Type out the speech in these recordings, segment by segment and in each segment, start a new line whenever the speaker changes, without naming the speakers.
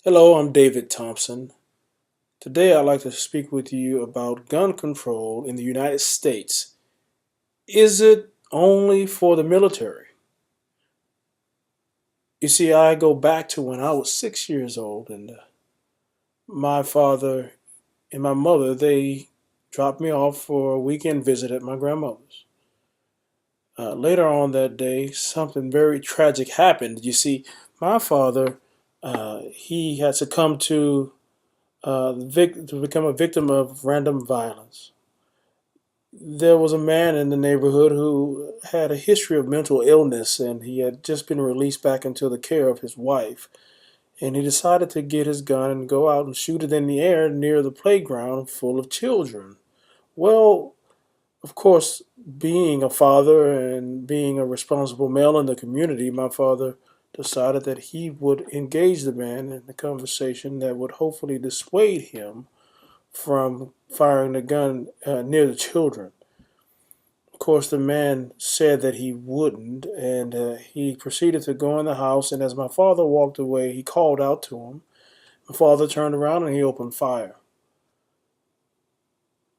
Hello, I'm David Thompson. Today I'd like to speak with you about gun control in the United States. Is it only for the military? You see, I go back to when I was 6 years old, and my father and my mother, they dropped me off for a weekend visit at my grandmother's. Later on that day, something very tragic happened. You see, my father, he had succumbed to become a victim of random violence. There was a man in the neighborhood who had a history of mental illness, and he had just been released back into the care of his wife. And he decided to get his gun and go out and shoot it in the air near the playground full of children. Well, of course, being a father and being a responsible male in the community, my father decided that he would engage the man in a conversation that would hopefully dissuade him from firing the gun near the children. Of course, the man said that he wouldn't, and he proceeded to go in the house. And as my father walked away, he called out to him. My father turned around and he opened fire.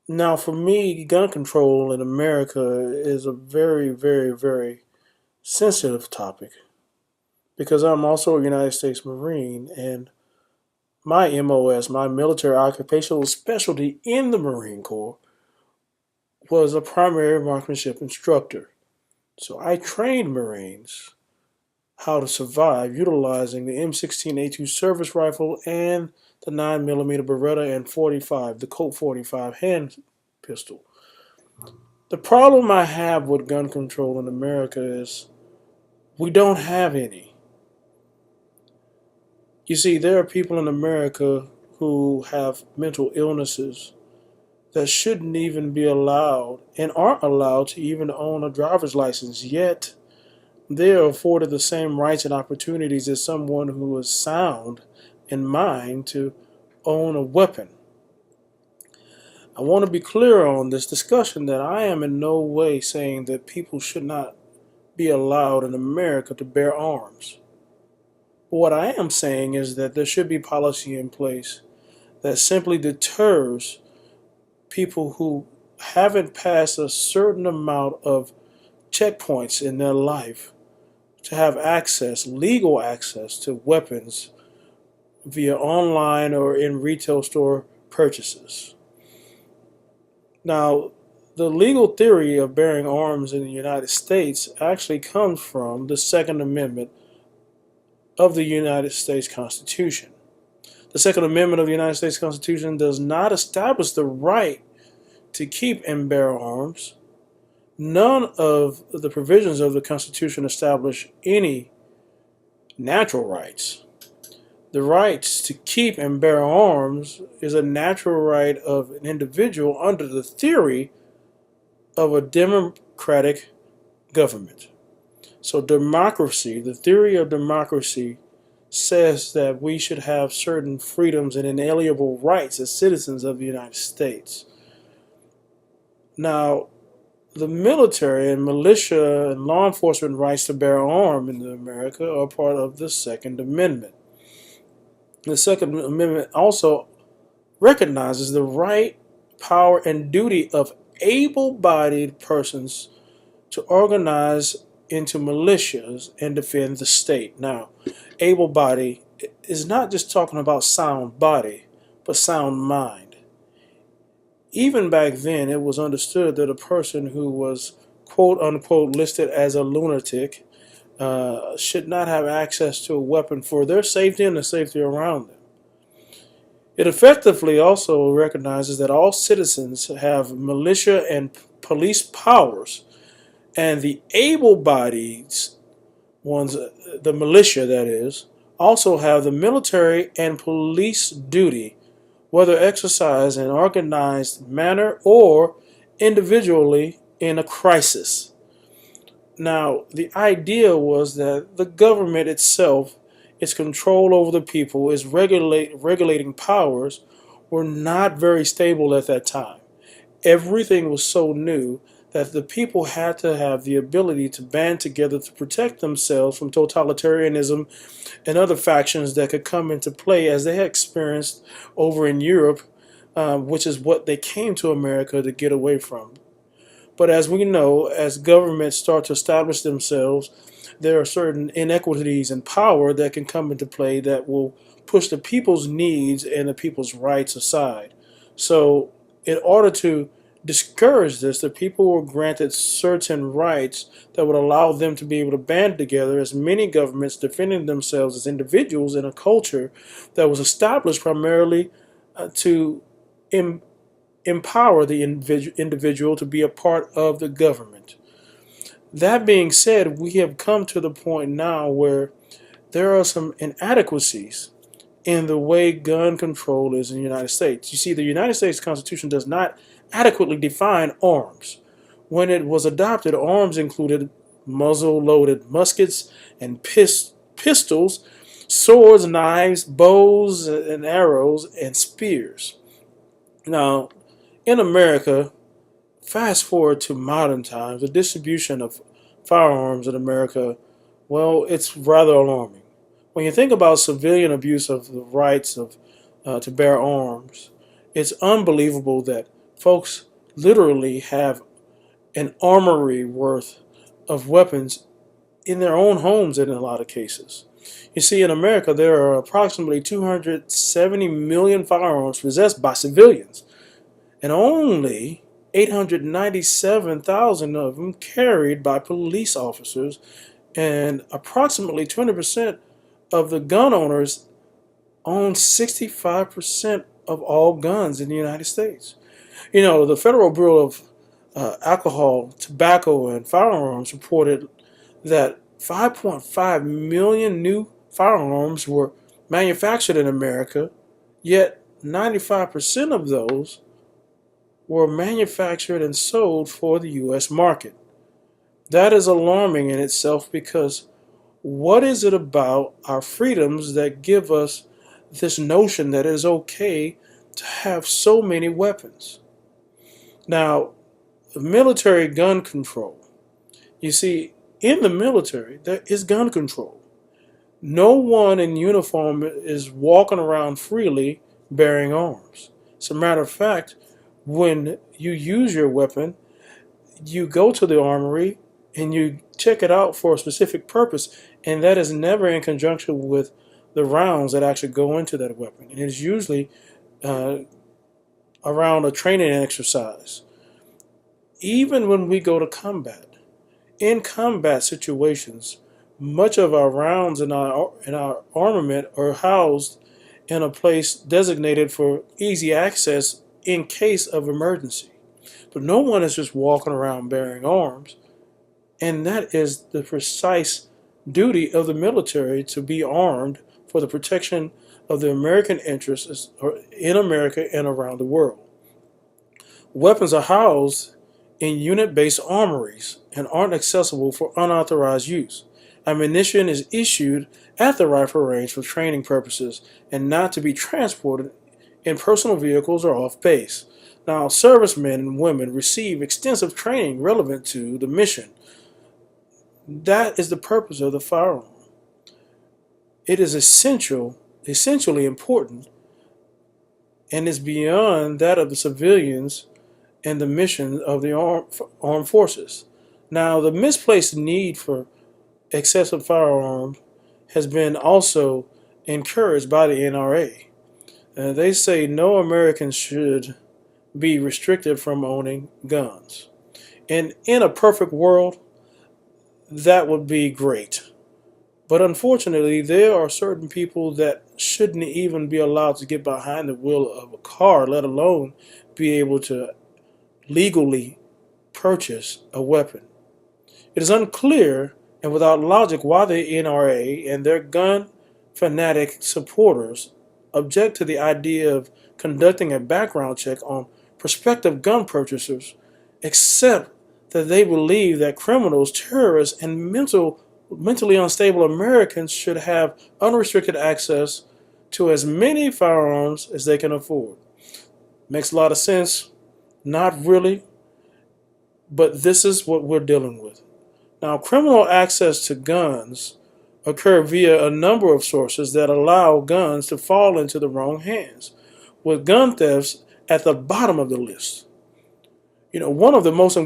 Now, for me, gun control in America is a very, very, very sensitive topic because I'm also a United States Marine, and my MOS, my military occupational specialty in the Marine Corps, was a primary marksmanship instructor. So I trained Marines how to survive utilizing the M16A2 service rifle and the 9mm Beretta and 45, the Colt 45 hand pistol. The problem I have with gun control in America is we don't have any. You see, there are people in America who have mental illnesses that shouldn't even be allowed and aren't allowed to even own a driver's license, yet they are afforded the same rights and opportunities as someone who is sound in mind to own a weapon. I want to be clear on this discussion that I am in no way saying that people should not be allowed in America to bear arms. What I am saying is that there should be policy in place that simply deters people who haven't passed a certain amount of checkpoints in their life to have access, legal access to weapons via online or in retail store purchases. Now, the legal theory of bearing arms in the United States actually comes from the Second Amendment of the United States Constitution. The Second Amendment of the United States Constitution does not establish the right to keep and bear arms. None of the provisions of the Constitution establish any natural rights. The rights to keep and bear arms is a natural right of an individual under the theory of a democratic government. So, democracy, the theory of democracy, says that we should have certain freedoms and inalienable rights as citizens of the United States. Now, the military and militia and law enforcement rights to bear arms in America are part of the Second Amendment. The Second Amendment also recognizes the right, power, and duty of able bodied persons to organize into militias and defend the state. Now, able body is not just talking about sound body, but sound mind. Even back then, it was understood that a person who was quote unquote listed as a lunatic should not have access to a weapon for their safety and the safety around them. It effectively also recognizes that all citizens have militia and police powers, and the able-bodied ones, the militia that is, also have the military and police duty, whether exercised in an organized manner or individually in a crisis. Now, the idea was that the government itself, its control over the people, its regulating powers were not very stable at that time. Everything was so new that the people had to have the ability to band together to protect themselves from totalitarianism and other factions that could come into play as they had experienced over in Europe, which is what they came to America to get away from. But as we know, as governments start to establish themselves, there are certain inequities in power that can come into play that will push the people's needs and the people's rights aside. So, in order to discourage this, the people were granted certain rights that would allow them to be able to band together as many governments defending themselves as individuals in a culture that was established primarily to empower the individual to be a part of the government. That being said, we have come to the point now where there are some inadequacies in the way gun control is in the United States. You see, the United States Constitution does not adequately define arms. When it was adopted, arms included muzzle-loaded muskets and pistols, swords, knives, bows and arrows, and spears. Now, in America, fast forward to modern times, the distribution of firearms in America, well, it's rather alarming. When you think about civilian abuse of the rights of to bear arms, it's unbelievable that folks literally have an armory worth of weapons in their own homes in a lot of cases. You see, in America, there are approximately 270 million firearms possessed by civilians, and only 897,000 of them carried by police officers, and approximately 20% of the gun owners own 65% of all guns in the United States. You know, the Federal Bureau of Alcohol, Tobacco, and Firearms reported that 5.5 million new firearms were manufactured in America, yet 95% of those were manufactured and sold for the U.S. market. That is alarming in itself because what is it about our freedoms that give us this notion that it is okay to have so many weapons? Now, military gun control. You see, in the military, there is gun control. No one in uniform is walking around freely bearing arms. As a matter of fact, when you use your weapon, you go to the armory and you check it out for a specific purpose, and that is never in conjunction with the rounds that actually go into that weapon. And it is usually around a training exercise. Even when we go to combat, in combat situations, much of our rounds and our armament are housed in a place designated for easy access in case of emergency. But no one is just walking around bearing arms, and that is the precise duty of the military, to be armed for the protection of the American interests in America and around the world. Weapons are housed in unit-based armories and aren't accessible for unauthorized use. Ammunition is issued at the rifle range for training purposes and not to be transported in personal vehicles or off base. Now, servicemen and women receive extensive training relevant to the mission. That is the purpose of the firearm. It is essentially important, and is beyond that of the civilians and the mission of the armed forces. Now, the misplaced need for excessive firearms has been also encouraged by the NRA. They say no American should be restricted from owning guns. And in a perfect world, that would be great. But unfortunately, there are certain people that shouldn't even be allowed to get behind the wheel of a car, let alone be able to legally purchase a weapon. It is unclear and without logic why the NRA and their gun fanatic supporters object to the idea of conducting a background check on prospective gun purchasers, except that they believe that criminals, terrorists, and mentally unstable Americans should have unrestricted access to as many firearms as they can afford. Makes a lot of sense. Not really. But this is what we're dealing with. Now, criminal access to guns occur via a number of sources that allow guns to fall into the wrong hands, with gun thefts at the bottom of the list. One of the most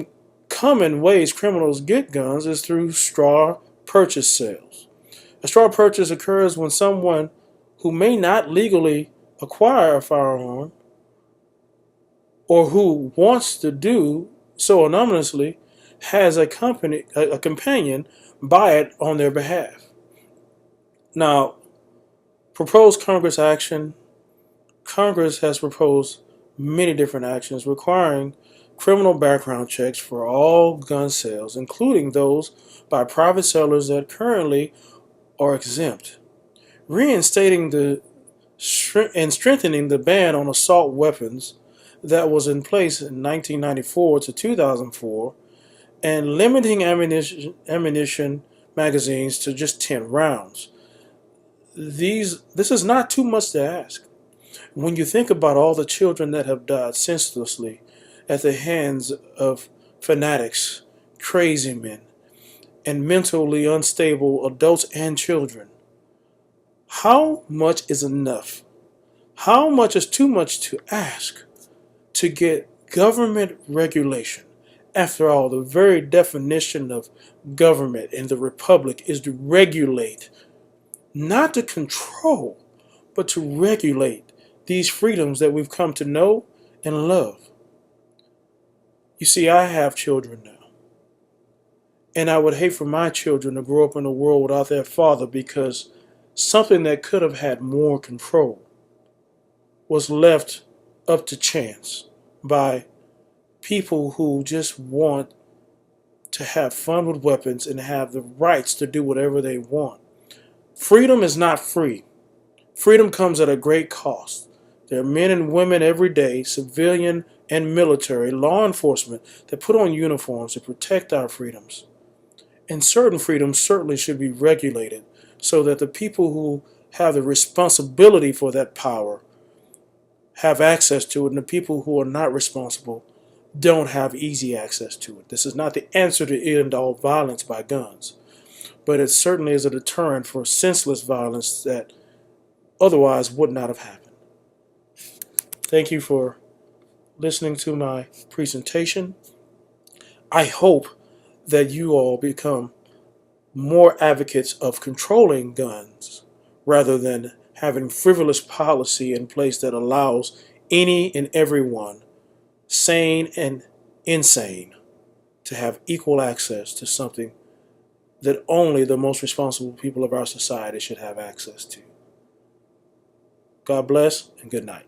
common ways criminals get guns is through straw purchase sales. A straw purchase occurs when someone who may not legally acquire a firearm or who wants to do so anonymously has a companion buy it on their behalf. Now, proposed Congress has proposed many different actions requiring criminal background checks for all gun sales, including those by private sellers that currently are exempt, reinstating and strengthening the ban on assault weapons that was in place in 1994 to 2004, and limiting ammunition magazines to just 10 rounds. This is not too much to ask. When you think about all the children that have died senselessly at the hands of fanatics, crazy men, and mentally unstable adults and children, how much is enough? How much is too much to ask to get government regulation? After all, the very definition of government in the republic is to regulate, not to control, but to regulate these freedoms that we've come to know and love. You see, I have children now, and I would hate for my children to grow up in a world without their father because something that could have had more control was left up to chance by people who just want to have fun with weapons and have the rights to do whatever they want. Freedom is not free. Freedom comes at a great cost. There are men and women every day, civilian and military, law enforcement, that put on uniforms to protect our freedoms. And certain freedoms certainly should be regulated so that the people who have the responsibility for that power have access to it, and the people who are not responsible don't have easy access to it. This is not the answer to end all violence by guns, but it certainly is a deterrent for senseless violence that otherwise would not have happened. Thank you for listening to my presentation. I hope that you all become more advocates of controlling guns rather than having frivolous policy in place that allows any and everyone, sane and insane, to have equal access to something that only the most responsible people of our society should have access to. God bless and good night.